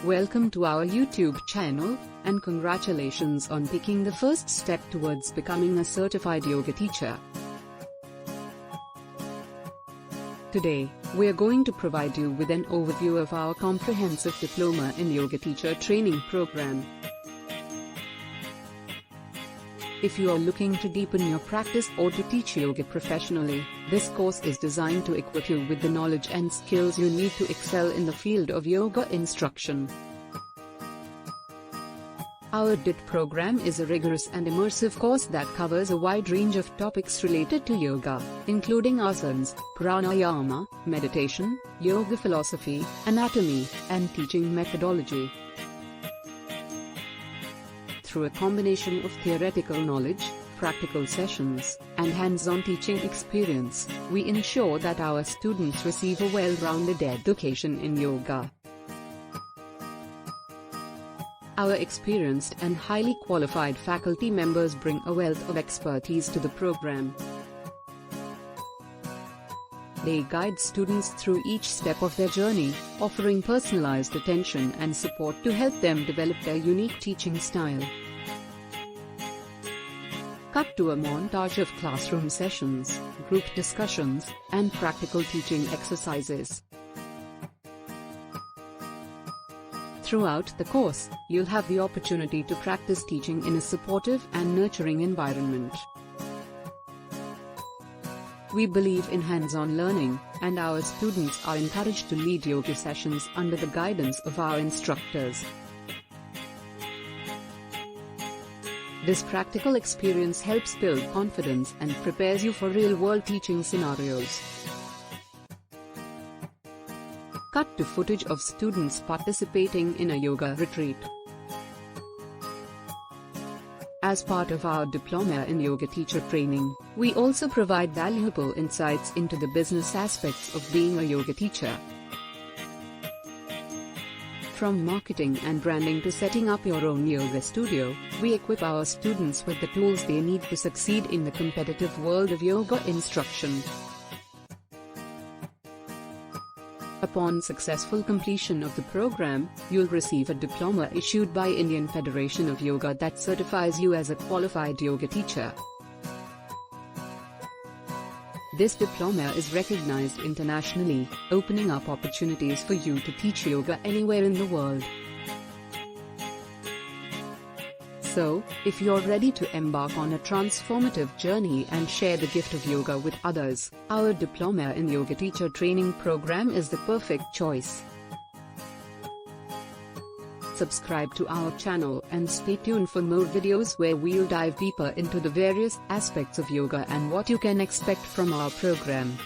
Welcome to our YouTube channel, and congratulations on taking the first step towards becoming a certified yoga teacher. Today, we are going to provide you with an overview of our comprehensive Diploma in Yoga Teacher Training Program. If you are looking to deepen your practice or to teach yoga professionally, this course is designed to equip you with the knowledge and skills you need to excel in the field of yoga instruction. Our DIT program is a rigorous and immersive course that covers a wide range of topics related to yoga, including asanas, pranayama, meditation, yoga philosophy, anatomy, and teaching methodology. Through a combination of theoretical knowledge, practical sessions, and hands-on teaching experience, we ensure that our students receive a well-rounded education in yoga. Our experienced and highly qualified faculty members bring a wealth of expertise to the program. They guide students through each step of their journey, offering personalized attention and support to help them develop their unique teaching style. Cut to a montage of classroom sessions, group discussions, and practical teaching exercises. Throughout the course, you'll have the opportunity to practice teaching in a supportive and nurturing environment. We believe in hands-on learning, and our students are encouraged to lead yoga sessions under the guidance of our instructors. This practical experience helps build confidence and prepares you for real-world teaching scenarios. Cut to footage of students participating in a yoga retreat. As part of our Diploma in Yoga Teacher Training, we also provide valuable insights into the business aspects of being a yoga teacher. From marketing and branding to setting up your own yoga studio, we equip our students with the tools they need to succeed in the competitive world of yoga instruction. Upon successful completion of the program, you'll receive a diploma issued by Indian Federation of Yoga that certifies you as a qualified yoga teacher. This diploma is recognized internationally, opening up opportunities for you to teach yoga anywhere in the world. So, if you're ready to embark on a transformative journey and share the gift of yoga with others, our Diploma in Yoga Teacher Training Program is the perfect choice. Subscribe to our channel and stay tuned for more videos where we'll dive deeper into the various aspects of yoga and what you can expect from our program.